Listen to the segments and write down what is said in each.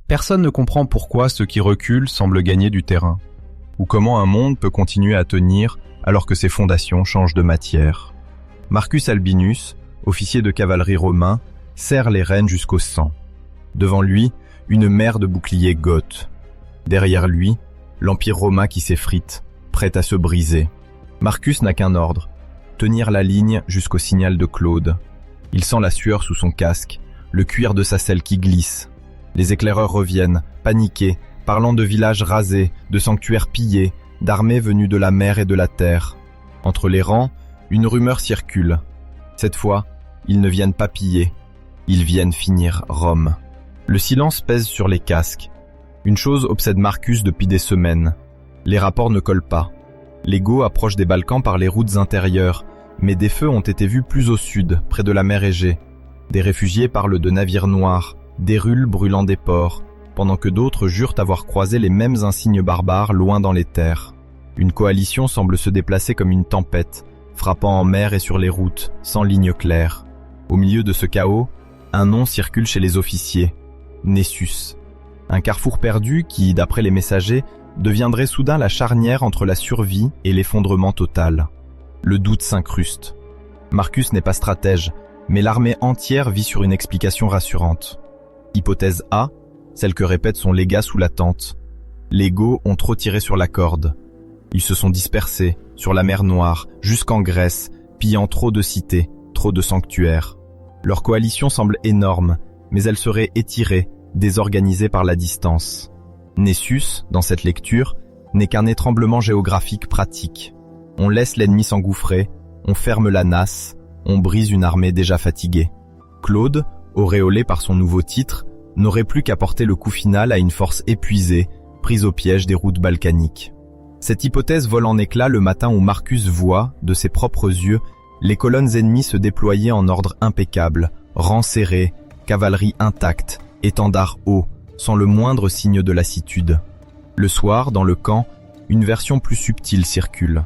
Personne ne comprend pourquoi ceux qui reculent semblent gagner du terrain, ou comment un monde peut continuer à tenir alors que ses fondations changent de matière. Marcus Albinus, officier de cavalerie romain, serre les rênes jusqu'au sang. Devant lui, une mer de boucliers goths. Derrière lui, l'empire romain qui s'effrite, prêt à se briser. Marcus n'a qu'un ordre, tenir la ligne jusqu'au signal de Claude. Il sent la sueur sous son casque, le cuir de sa selle qui glisse. Les éclaireurs reviennent, paniqués, parlant de villages rasés, de sanctuaires pillés, d'armées venues de la mer et de la terre. Entre les rangs, une rumeur circule. Cette fois, ils ne viennent pas piller, ils viennent finir Rome. Le silence pèse sur les casques. Une chose obsède Marcus depuis des semaines. Les rapports ne collent pas. Les Goths approchent des Balkans par les routes intérieures, mais des feux ont été vus plus au sud, près de la mer Égée. Des réfugiés parlent de navires noirs, d'érules brûlant des ports, pendant que d'autres jurent avoir croisé les mêmes insignes barbares loin dans les terres. Une coalition semble se déplacer comme une tempête, frappant en mer et sur les routes, sans ligne claire. Au milieu de ce chaos, un nom circule chez les officiers, Nessus. Un carrefour perdu qui, d'après les messagers, deviendrait soudain la charnière entre la survie et l'effondrement total. Le doute s'incruste. Marcus n'est pas stratège, mais l'armée entière vit sur une explication rassurante. Hypothèse A, celle que répète son légat sous la tente. Les Goths ont trop tiré sur la corde. Ils se sont dispersés, sur la mer Noire, jusqu'en Grèce, pillant trop de cités, trop de sanctuaires. Leur coalition semble énorme, mais elle serait étirée, désorganisée par la distance. Nessus, dans cette lecture, n'est qu'un étranglement géographique pratique. On laisse l'ennemi s'engouffrer, on ferme la nasse, on brise une armée déjà fatiguée. Claude, auréolé par son nouveau titre, n'aurait plus qu'à porter le coup final à une force épuisée, prise au piège des routes balkaniques. Cette hypothèse vole en éclats le matin où Marcus voit, de ses propres yeux, les colonnes ennemies se déployer en ordre impeccable, rangs serrés, cavalerie intacte, étendard haut, sans le moindre signe de lassitude. Le soir, dans le camp, une version plus subtile circule.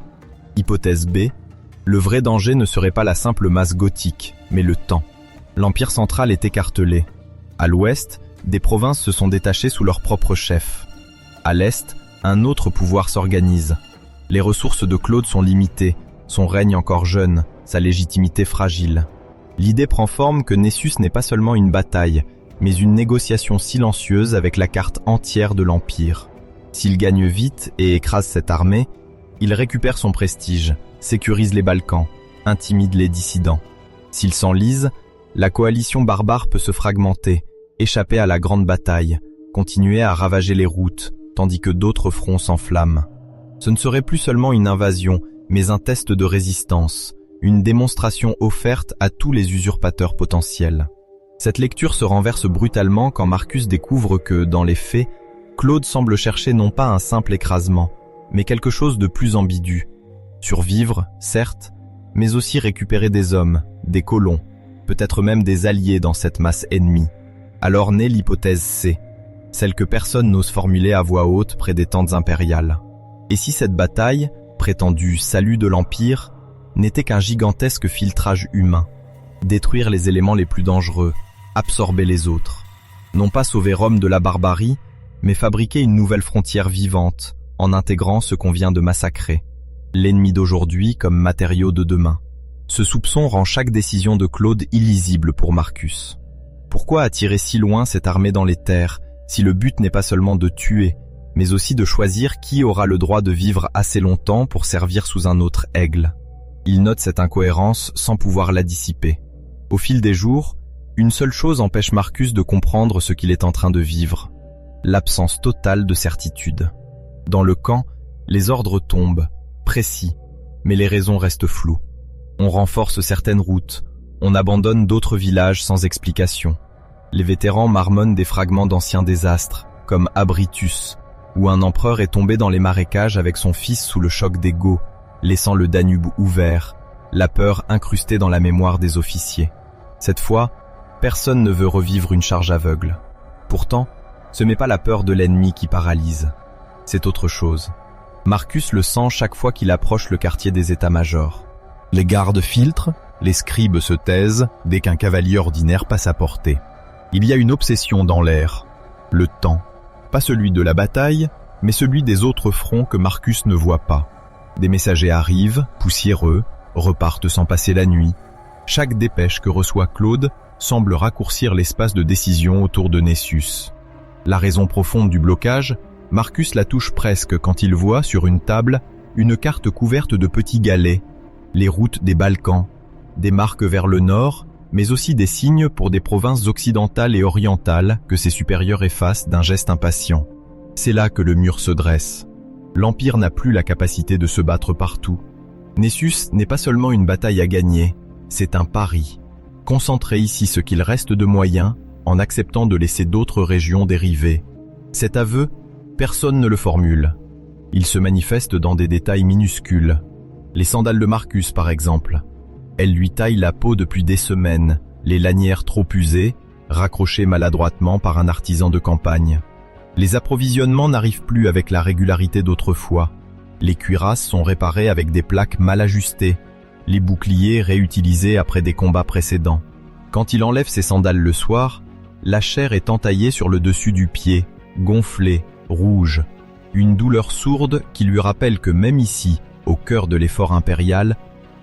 Hypothèse B, le vrai danger ne serait pas la simple masse gothique, mais le temps. L'Empire central est écartelé. À l'ouest, des provinces se sont détachées sous leur propre chef. À l'est, un autre pouvoir s'organise. Les ressources de Claude sont limitées, son règne encore jeune, sa légitimité fragile. L'idée prend forme que Nessus n'est pas seulement une bataille, mais une négociation silencieuse avec la carte entière de l'Empire. S'il gagne vite et écrase cette armée, il récupère son prestige, sécurise les Balkans, intimide les dissidents. S'il s'enlise, la coalition barbare peut se fragmenter, échapper à la grande bataille, continuer à ravager les routes, tandis que d'autres fronts s'enflamment. Ce ne serait plus seulement une invasion, mais un test de résistance, une démonstration offerte à tous les usurpateurs potentiels. Cette lecture se renverse brutalement quand Marcus découvre que, dans les faits, Claude semble chercher non pas un simple écrasement, mais quelque chose de plus ambigu. Survivre, certes, mais aussi récupérer des hommes, des colons, peut-être même des alliés dans cette masse ennemie. Alors naît l'hypothèse C, celle que personne n'ose formuler à voix haute près des tentes impériales. Et si cette bataille, prétendue salut de l'Empire, n'était qu'un gigantesque filtrage humain, détruire les éléments les plus dangereux, absorber les autres, non pas sauver Rome de la barbarie, mais fabriquer une nouvelle frontière vivante, en intégrant ce qu'on vient de massacrer, l'ennemi d'aujourd'hui comme matériau de demain. Ce soupçon rend chaque décision de Claude illisible pour Marcus. Pourquoi attirer si loin cette armée dans les terres, si le but n'est pas seulement de tuer, mais aussi de choisir qui aura le droit de vivre assez longtemps pour servir sous un autre aigle? Il note cette incohérence sans pouvoir la dissiper. Au fil des jours, une seule chose empêche Marcus de comprendre ce qu'il est en train de vivre. L'absence totale de certitude. Dans le camp, les ordres tombent, précis, mais les raisons restent floues. On renforce certaines routes, on abandonne d'autres villages sans explication. Les vétérans marmonnent des fragments d'anciens désastres, comme Abritus, où un empereur est tombé dans les marécages avec son fils sous le choc des Goths, laissant le Danube ouvert, la peur incrustée dans la mémoire des officiers. Cette fois, personne ne veut revivre une charge aveugle. Pourtant, ce n'est pas la peur de l'ennemi qui paralyse. C'est autre chose. Marcus le sent chaque fois qu'il approche le quartier des états-majors. Les gardes filtrent, les scribes se taisent dès qu'un cavalier ordinaire passe à portée. Il y a une obsession dans l'air. Le temps. Pas celui de la bataille, mais celui des autres fronts que Marcus ne voit pas. Des messagers arrivent, poussiéreux, repartent sans passer la nuit. Chaque dépêche que reçoit Claude semble raccourcir l'espace de décision autour de Nessus. La raison profonde du blocage, Marcus la touche presque quand il voit sur une table une carte couverte de petits galets, les routes des Balkans, des marques vers le nord, mais aussi des signes pour des provinces occidentales et orientales que ses supérieurs effacent d'un geste impatient. C'est là que le mur se dresse. L'Empire n'a plus la capacité de se battre partout. Nessus n'est pas seulement une bataille à gagner, c'est un pari. Concentrer ici ce qu'il reste de moyens en acceptant de laisser d'autres régions dériver. Cet aveu, personne ne le formule. Il se manifeste dans des détails minuscules. Les sandales de Marcus, par exemple. Elles lui taillent la peau depuis des semaines, les lanières trop usées, raccrochées maladroitement par un artisan de campagne. Les approvisionnements n'arrivent plus avec la régularité d'autrefois. Les cuirasses sont réparées avec des plaques mal ajustées, les boucliers réutilisés après des combats précédents. Quand il enlève ses sandales le soir, la chair est entaillée sur le dessus du pied, gonflée, rouge. Une douleur sourde qui lui rappelle que même ici, au cœur de l'effort impérial,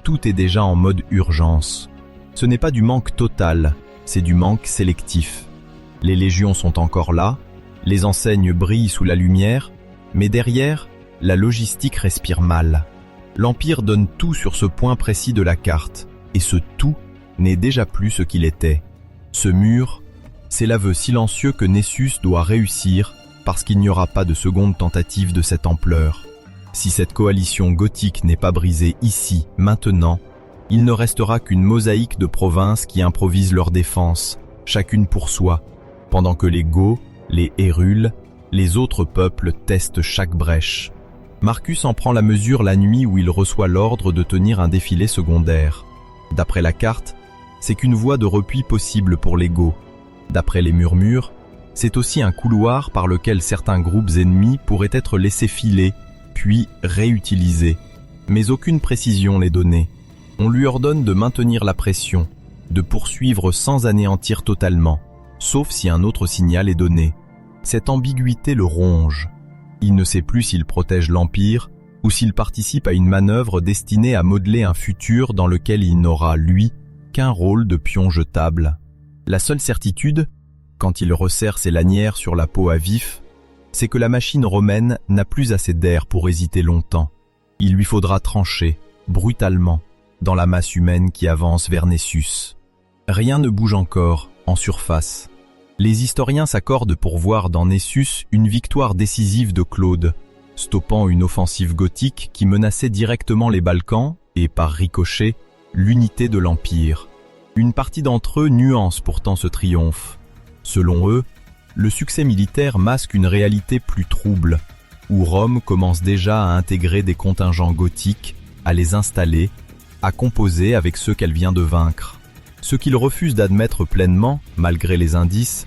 tout est déjà en mode urgence. Ce n'est pas du manque total, c'est du manque sélectif. Les légions sont encore là, les enseignes brillent sous la lumière, mais derrière, la logistique respire mal. L'Empire donne tout sur ce point précis de la carte, et ce tout n'est déjà plus ce qu'il était. Ce mur, c'est l'aveu silencieux que Nessus doit réussir parce qu'il n'y aura pas de seconde tentative de cette ampleur. Si cette coalition gothique n'est pas brisée ici, maintenant, il ne restera qu'une mosaïque de provinces qui improvisent leur défense, chacune pour soi, pendant que les Goths, les Hérules, les autres peuples testent chaque brèche. Marcus en prend la mesure la nuit où il reçoit l'ordre de tenir un défilé secondaire. D'après la carte, c'est qu'une voie de repli possible pour les Goths. D'après les murmures, c'est aussi un couloir par lequel certains groupes ennemis pourraient être laissés filer, puis réutilisés. Mais aucune précision n'est donnée. On lui ordonne de maintenir la pression, de poursuivre sans anéantir totalement, sauf si un autre signal est donné. Cette ambiguïté le ronge. Il ne sait plus s'il protège l'Empire ou s'il participe à une manœuvre destinée à modeler un futur dans lequel il n'aura, lui, qu'un rôle de pion jetable. La seule certitude, quand il resserre ses lanières sur la peau à vif, c'est que la machine romaine n'a plus assez d'air pour hésiter longtemps. Il lui faudra trancher, brutalement, dans la masse humaine qui avance vers Nessus. Rien ne bouge encore, en surface. Les historiens s'accordent pour voir dans Nessus une victoire décisive de Claude, stoppant une offensive gothique qui menaçait directement les Balkans et, par ricochet, l'unité de l'Empire. Une partie d'entre eux nuance pourtant ce triomphe. Selon eux, le succès militaire masque une réalité plus trouble, où Rome commence déjà à intégrer des contingents gothiques, à les installer, à composer avec ceux qu'elle vient de vaincre. Ce qu'ils refusent d'admettre pleinement, malgré les indices,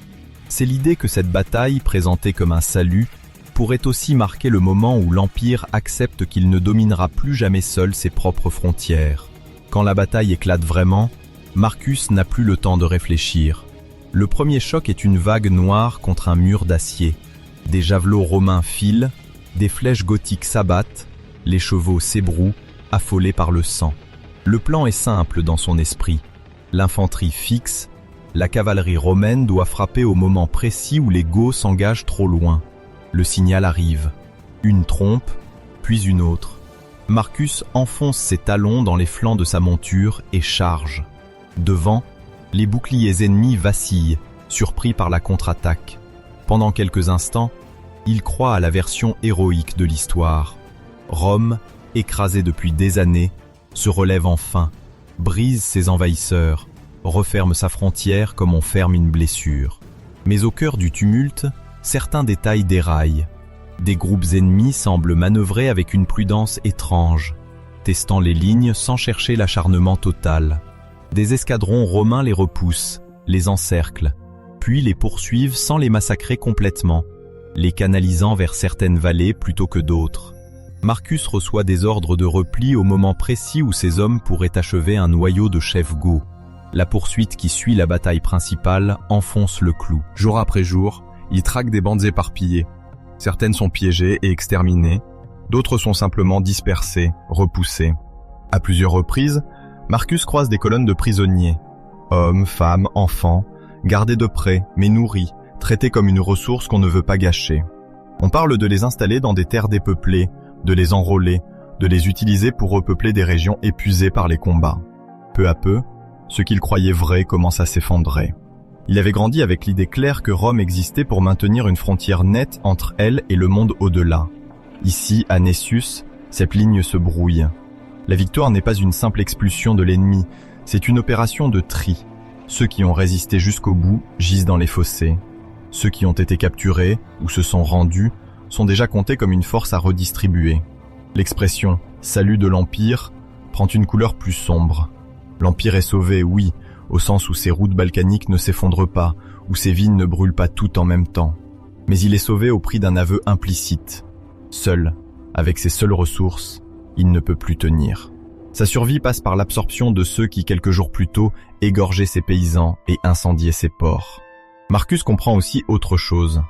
c'est l'idée que cette bataille, présentée comme un salut, pourrait aussi marquer le moment où l'Empire accepte qu'il ne dominera plus jamais seul ses propres frontières. Quand la bataille éclate vraiment, Marcus n'a plus le temps de réfléchir. Le premier choc est une vague noire contre un mur d'acier. Des javelots romains filent, des flèches gothiques s'abattent, les chevaux s'ébrouent, affolés par le sang. Le plan est simple dans son esprit. L'infanterie fixe, la cavalerie romaine doit frapper au moment précis où les Goths s'engagent trop loin. Le signal arrive. Une trompe, puis une autre. Marcus enfonce ses talons dans les flancs de sa monture et charge. Devant, les boucliers ennemis vacillent, surpris par la contre-attaque. Pendant quelques instants, il croit à la version héroïque de l'histoire. Rome, écrasée depuis des années, se relève enfin, brise ses envahisseurs, referme sa frontière comme on ferme une blessure. Mais au cœur du tumulte, certains détails déraillent. Des groupes ennemis semblent manœuvrer avec une prudence étrange, testant les lignes sans chercher l'acharnement total. Des escadrons romains les repoussent, les encerclent, puis les poursuivent sans les massacrer complètement, les canalisant vers certaines vallées plutôt que d'autres. Marcus reçoit des ordres de repli au moment précis où ses hommes pourraient achever un noyau de chefs goths. La poursuite qui suit la bataille principale enfonce le clou. Jour après jour, Ils traquent des bandes éparpillées. Certaines sont piégées et exterminées, d'autres sont simplement dispersées, repoussées. À plusieurs reprises, Marcus croise des colonnes de prisonniers. Hommes, femmes, enfants, gardés de près, mais nourris, traités comme une ressource qu'on ne veut pas gâcher. On parle de les installer dans des terres dépeuplées, de les enrôler, de les utiliser pour repeupler des régions épuisées par les combats. Peu à peu, ce qu'il croyait vrai commence à s'effondrer. Il avait grandi avec l'idée claire que Rome existait pour maintenir une frontière nette entre elle et le monde au-delà. Ici, à Nessus, cette ligne se brouille. La victoire n'est pas une simple expulsion de l'ennemi, c'est une opération de tri. Ceux qui ont résisté jusqu'au bout gisent dans les fossés. Ceux qui ont été capturés ou se sont rendus sont déjà comptés comme une force à redistribuer. L'expression « salut de l'Empire » prend une couleur plus sombre. L'Empire est sauvé, oui, au sens où ses routes balkaniques ne s'effondrent pas, où ses villes ne brûlent pas toutes en même temps. Mais il est sauvé au prix d'un aveu implicite. Seul, avec ses seules ressources, il ne peut plus tenir. Sa survie passe par l'absorption de ceux qui, quelques jours plus tôt, égorgeaient ses paysans et incendiaient ses ports. Marcus comprend aussi autre chose.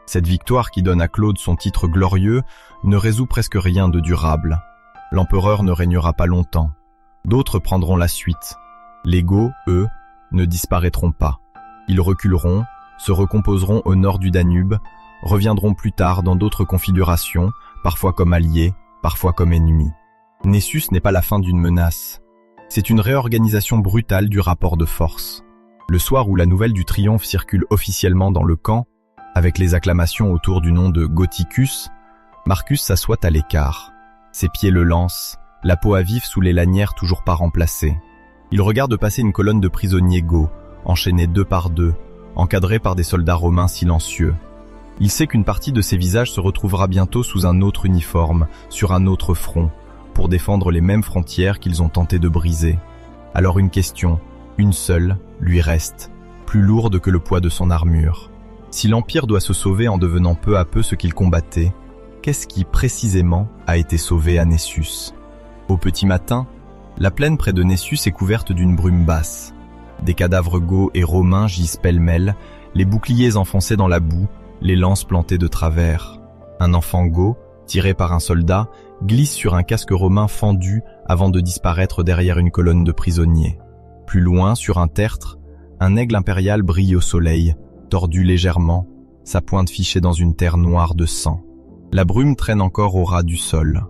Cette victoire qui donne à Claude son titre glorieux ne résout presque rien de durable. L'empereur ne régnera pas longtemps. D'autres prendront la suite. Les Goths, eux, ne disparaîtront pas. Ils reculeront, se recomposeront au nord du Danube, reviendront plus tard dans d'autres configurations, parfois comme alliés, parfois comme ennemis. Nessus n'est pas la fin d'une menace. C'est une réorganisation brutale du rapport de force. Le soir où la nouvelle du triomphe circule officiellement dans le camp, avec les acclamations autour du nom de Gothicus, Marcus s'assoit à l'écart. Ses pieds le lancent, la peau à vif sous les lanières toujours pas remplacées. Il regarde passer une colonne de prisonniers goths, enchaînés deux par deux, encadrés par des soldats romains silencieux. Il sait qu'une partie de ces visages se retrouvera bientôt sous un autre uniforme, sur un autre front, pour défendre les mêmes frontières qu'ils ont tenté de briser. Alors une question, une seule, lui reste, plus lourde que le poids de son armure. Si l'Empire doit se sauver en devenant peu à peu ce qu'il combattait, qu'est-ce qui, précisément, a été sauvé à Nessus? Au petit matin, la plaine près de Nessus est couverte d'une brume basse. Des cadavres goths et romains gisent pêle-mêle, les boucliers enfoncés dans la boue, les lances plantées de travers. Un enfant goth, tiré par un soldat, glisse sur un casque romain fendu avant de disparaître derrière une colonne de prisonniers. Plus loin, sur un tertre, un aigle impérial brille au soleil, tordu légèrement, sa pointe fichée dans une terre noire de sang. La brume traîne encore au ras du sol.